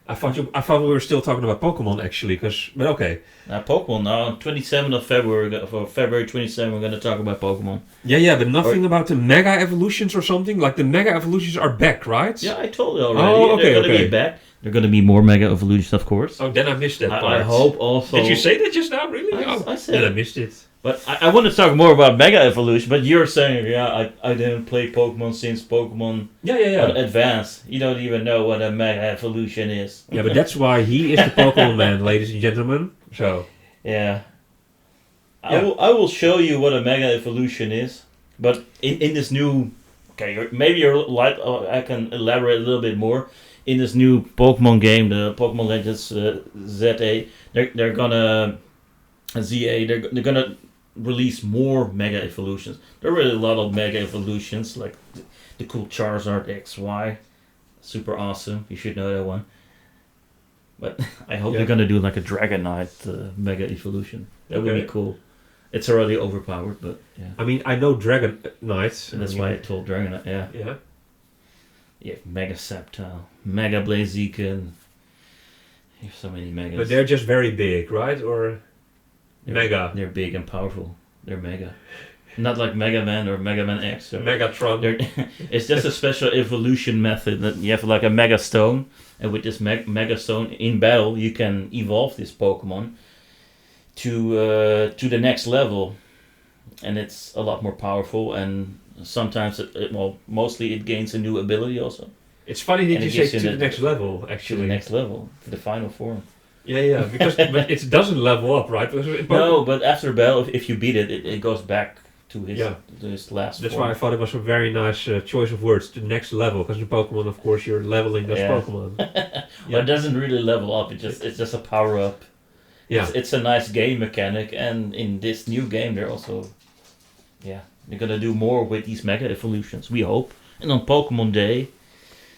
I thought we were still talking about Pokemon actually. But okay. Pokemon now on 27th of February, for February 27th, we're gonna talk about Pokemon. Yeah, but nothing about the Mega Evolutions or something. Like the Mega Evolutions are back, right? Yeah, I told you already. Oh, okay, They're gonna be back. There are gonna be more Mega Evolutions, of course. Oh, then I missed that part. I hope also. Did you say that just now? Really? I said. Then I missed it. But I want to talk more about Mega Evolution, but you're saying, I didn't play Pokemon since Pokemon Advance. You don't even know what a Mega Evolution is. Yeah, but that's why he is the Pokemon man, ladies and gentlemen. So. Yeah. I will show you what a Mega Evolution is, but in this new... Okay, I can elaborate a little bit more. In this new Pokemon game, the Pokemon Legends ZA, they're gonna... ZA, they're gonna release more Mega Evolutions. There are really a lot of Mega Evolutions, like the cool Charizard XY. Super awesome. You should know that one. But I hope they're gonna do like a Dragon Knight Mega Evolution. That would be cool. It's already overpowered, but yeah. I mean, I know Dragon Knight. And that's why I told Dragon Knight, yeah. Yeah. You have Mega Sceptile, Mega Blaziken. You have so many Megas. But they're just very big, right? Or Mega? They're big and powerful. They're Mega. Not like Mega Man or Mega Man X. Or Megatron. It's just a special evolution method that you have like a Mega Stone, and with this Mega Stone in battle, you can evolve this Pokemon to the next level, and it's a lot more powerful. And sometimes, mostly it gains a new ability also. It's funny that you say to the next level. Actually, to the next level, to the final form. Yeah, because but it doesn't level up, right? No, but after battle, if you beat it, it goes back to his last That's form. why I thought it was a very nice choice of words, the next level, because in Pokemon, of course, you're leveling those Pokemon. But it doesn't really level up, it's just a power up. Yeah. It's a nice game mechanic, and in this new game, they're also, they're gonna do more with these Mega Evolutions, we hope. And on Pokemon Day,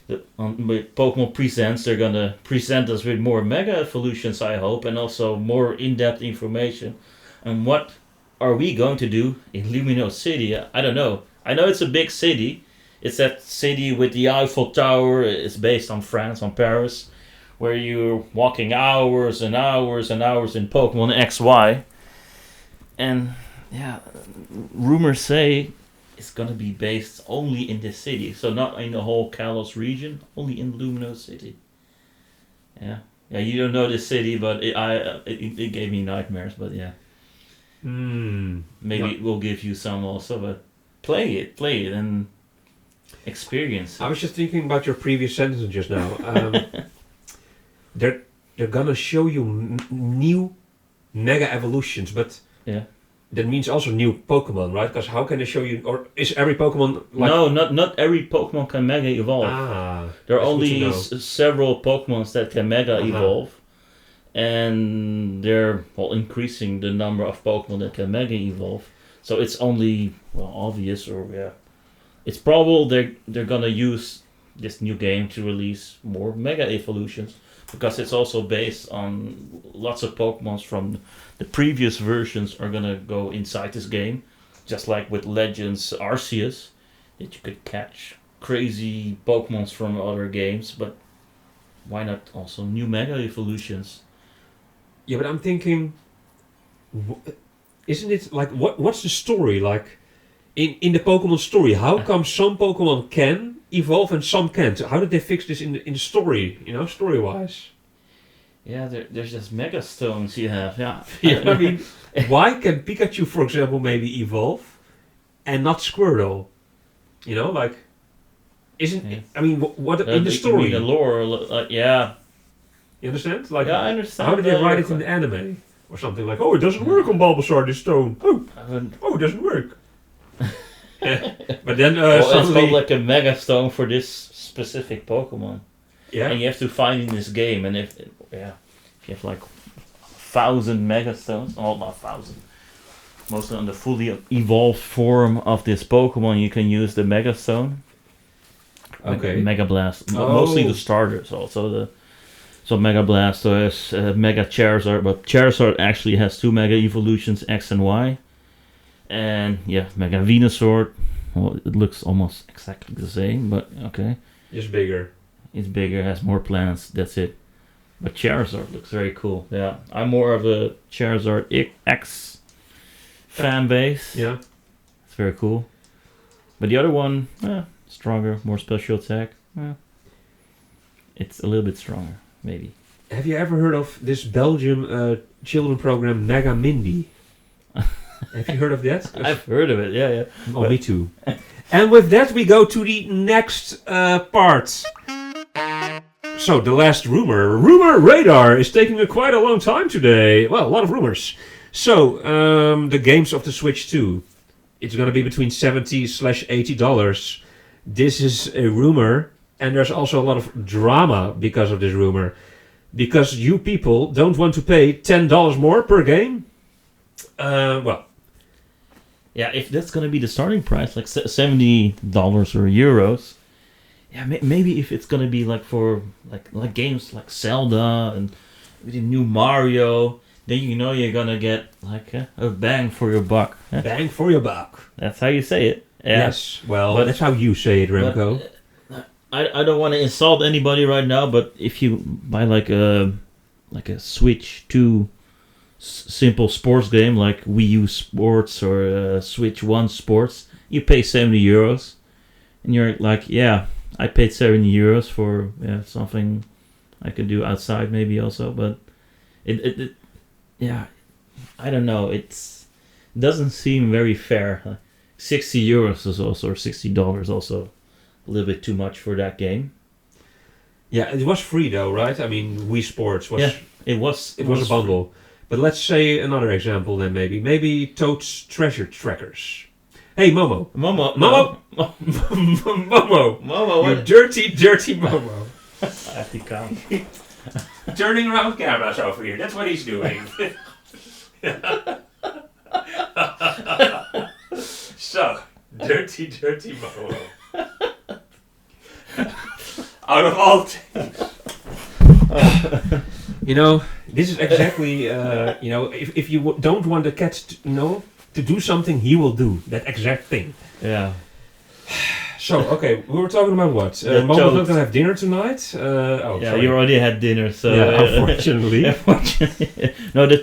with Pokemon Presents, they're gonna present us with more Mega Evolutions, I hope, and also more in-depth information. And what are we going to do in Lumino City? I don't know. I know it's a big city. It's that city with the Eiffel Tower. It's based on France, on Paris, where you're walking hours and hours and hours in Pokemon XY. And rumors say it's gonna be based only in this city, so not in the whole Kalos region, only in Lumino City. Yeah, you don't know this city, but it gave me nightmares. But maybe it will give you some also. But play it, and experience it. I was just thinking about your previous sentence just now. They're gonna show you new Mega Evolutions, but that means also new Pokemon, right? Because how can they show you, or is every Pokemon like... No, not every Pokemon can Mega Evolve. There are only several Pokemons that can Mega Evolve, and they're increasing the number of Pokemon that can Mega Evolve. So it's only obvious, or it's probable they're gonna use this new game to release more Mega Evolutions, because it's also based on lots of Pokemons from the previous versions are gonna go inside this game, just like with Legends Arceus, that you could catch crazy Pokemons from other games, but why not also new Mega Evolutions? Yeah, but I'm thinking, isn't it like, what's the story like in the Pokemon story? How come some Pokemon can evolve and some can't? How did they fix this in the story, story wise? Yeah, there's just Mega Stones you have, I mean, why can Pikachu, for example, maybe evolve and not Squirtle? Isn't I mean, what in the story? In the lore, You understand? I understand. How did they write it in the anime? Or something like, it doesn't work on Bulbasaur, this stone. It doesn't work. But then it's suddenly... called like a Mega Stone for this specific Pokemon. Yeah. And you have to find in this game, and if you have like 1,000 Mega Stones, not 1,000, mostly on the fully evolved form of this Pokemon, you can use the Mega Stone. Okay. Mega Blast. Mostly the starters, also so Mega Blastoise, Mega Charizard, but Charizard actually has 2 Mega Evolutions, X and Y. And Mega Venusaur. Well, it looks almost exactly the same, but okay. Just bigger. It's bigger, has more plants, that's it. But Charizard looks very cool. Yeah, I'm more of a Charizard X fan base. Yeah. It's very cool. But the other one, stronger, more special attack. It's a little bit stronger, maybe. Have you ever heard of this Belgium children program Mega Mindy? Have you heard of that? I've heard of it, yeah. Oh, me too. And with that, we go to the next part. So, the last rumor. Rumor radar is taking quite a long time today. Well, a lot of rumors. So, the games of the Switch 2. It's going to be between $70-$80. This is a rumor, and there's also a lot of drama because of this rumor. Because you people don't want to pay $10 more per game. Yeah, if that's gonna be the starting price, like $70 or euros, maybe if it's gonna be like for like games like Zelda with the new Mario, then you know you're gonna get like a bang for your buck. Bang for your buck. That's how you say it. Yeah. Yes, well, that's how you say it, Remco. I don't want to insult anybody right now, but if you buy like a Switch 2 simple sports game like Wii U Sports or Switch 1 Sports, you pay €70, and you're like, yeah, I paid €70 for something I could do outside maybe also, but it I don't know, it doesn't seem very fair. €60 is also, or $60 also a little bit too much for that game. Yeah, it was free though, right? I mean, Wii Sports was... Yeah, it was a bundle. Free. But let's say another example then maybe Toad's Treasure Trackers. Hey, Momo, you dirty Momo. I have to count. Turning around cameras over here, that's what he's doing. So, dirty Momo. Out of all things. This is exactly, if you don't want the cat to do something, he will do that exact thing. Yeah. So, okay, we were talking about what? Momo's not going to have dinner tonight? Sorry. You already had dinner, so... Yeah, unfortunately. No, the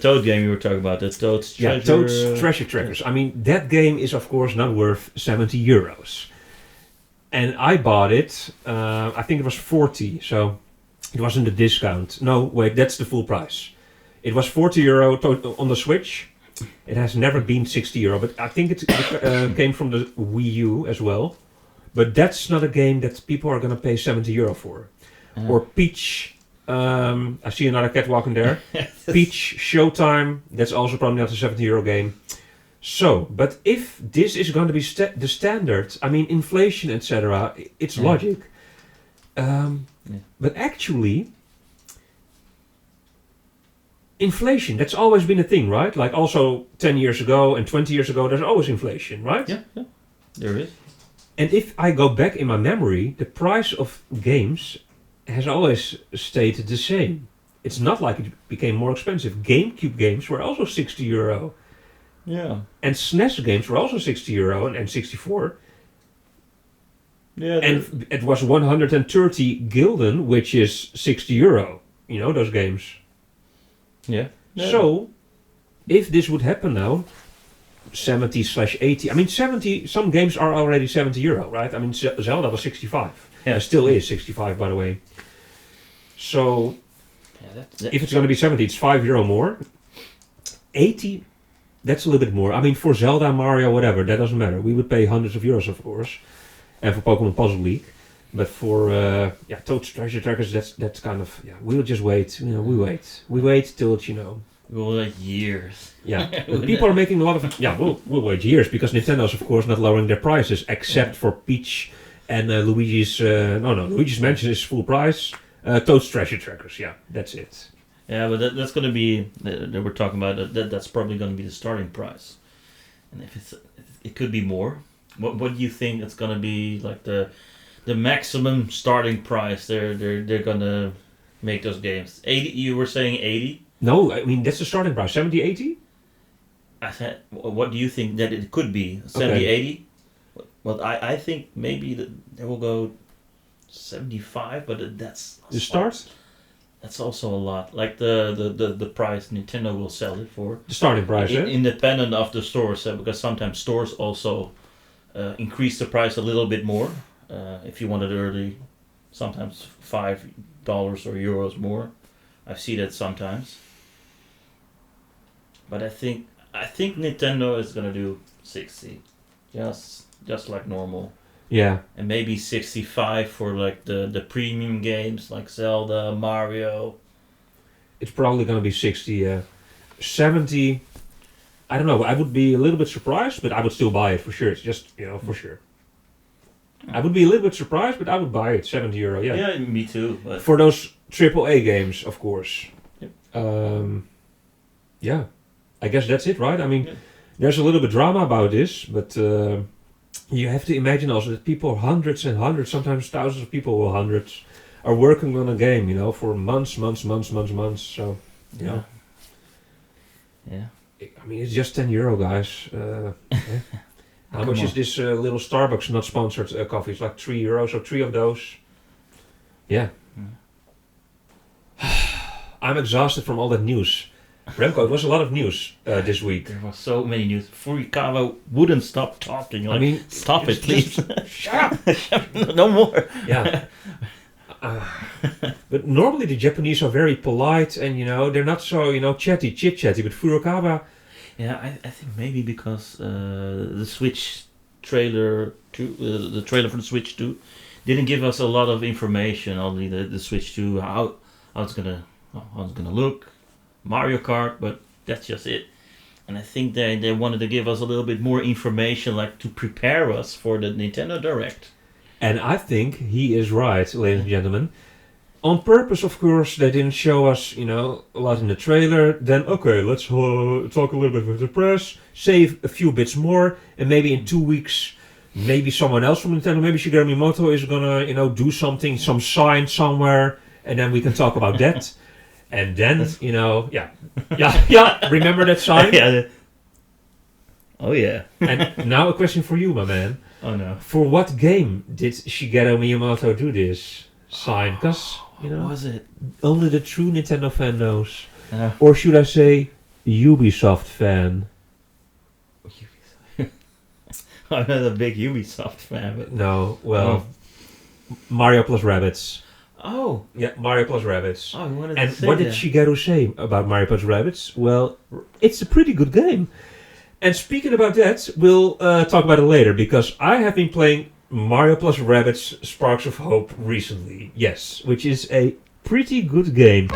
Toad game you were talking about, the Toad's Treasure... Yeah, Toad's Treasure Trackers. I mean, that game is, of course, not worth €70. And I bought it, I think it was 40, so it wasn't a discount. No, wait, that's the full price. It was €40 on the Switch. It has never been €60, but I think it came from the Wii U as well. But that's not a game that people are going to pay €70 for. Or Peach, I see another cat walking there. Peach Showtime, that's also probably not a €70 game. So, but if this is going to be the standard, I mean, inflation, etc., it's logic. But actually, inflation, that's always been a thing, right? Like also 10 years ago and 20 years ago, there's always inflation, right? Yeah, there is. And if I go back in my memory, the price of games has always stayed the same. It's not like it became more expensive. GameCube games were also €60. Yeah. And SNES games were also €60 and N64. Yeah. And it was 130 gulden, which is €60. You know those games. Yeah. So, if this would happen now, 70/80. I mean, 70. Some games are already €70, right? I mean, Zelda was 65. Yeah. It still is 65, by the way. So, if it's going to be 70, it's €5 more. 80. That's a little bit more. I mean, for Zelda, Mario, whatever, that doesn't matter. We would pay hundreds of euros, of course. And for Pokémon Puzzle League. But for Toad's Treasure Trackers, that's kind of, we'll just wait. We wait. We wait till it's, We'll wait years. Yeah. People are making a lot of, we'll wait years because Nintendo's, of course, not lowering their prices, except for Peach and Luigi's, Luigi's Mansion is full price. Toad's Treasure Trackers, that's it. Yeah, but that's going to be, that we're talking about, that's probably going to be the starting price. And if it could be more. What do you think it's going to be like the maximum starting price they're going to make those games? 80, you were saying 80? No, I mean, that's the starting price. 70, 80? I said, what do you think that it could be? 70, 80? Well, I think maybe they will go 75, but that's... The start? That's also a lot. Like the price Nintendo will sell it for. The starting price, independent of the stores, because sometimes stores also increase the price a little bit more. If you want it early, sometimes $5 or euros more. I see that sometimes. But I think Nintendo is gonna do 60, just like normal. Yeah. And maybe 65 for like the premium games like Zelda, Mario. It's probably going to be 60. 70, I don't know. I would be a little bit surprised, but I would still buy it for sure. It's just, for sure. I would be a little bit surprised, but I would buy it. €70, yeah. Yeah, me too. But for those AAA games, of course. Yep. Yeah. I guess that's it, right? I mean, there's a little bit drama about this, but... you have to imagine also that people, hundreds and hundreds, sometimes thousands of people, or hundreds, are working on a game, for months. So, Yeah. Yeah. I mean, it's just €10, guys. How much is this little Starbucks not sponsored coffee? It's like €3, so 3 of those. Yeah. I'm exhausted from all that news. Remco, it was a lot of news this week. There was so many news. Furakawa wouldn't stop talking. Like, I mean, stop it, please. Shut up! No more. Yeah. But normally the Japanese are very polite and, they're not so, chit-chatty. But Furukawa... Yeah, I think maybe because the Switch trailer, the trailer for the Switch 2, didn't give us a lot of information. Only the Switch 2, how it's gonna look, Mario Kart, but that's just it. And I think they wanted to give us a little bit more information, like to prepare us for the Nintendo Direct. And I think he is right, ladies and gentlemen. On purpose, of course, they didn't show us, a lot in the trailer. Then, okay, let's talk a little bit with the press, save a few bits more, and maybe in 2 weeks, maybe someone else from Nintendo, maybe Shigeru Miyamoto is gonna, do something, some sign somewhere, and then we can talk about that. And then, yeah, remember that sign? Yeah. Oh yeah. And now a question for you, my man. Oh no. For what game did Shigeru Miyamoto do this sign? Because, What was it? only the true Nintendo fan knows. Or should I say, Ubisoft fan? I'm not a big Ubisoft fan, but No, well, Mario plus Rabbids. oh, Yeah, Mario plus Rabbids. I wanted And to say what did that. Shigeru say about Mario plus Rabbids? Well, it's a pretty good game. And speaking about that, we'll talk about it later, because I have been playing Mario plus Rabbids Sparks of Hope recently. Yes, which is a pretty good game.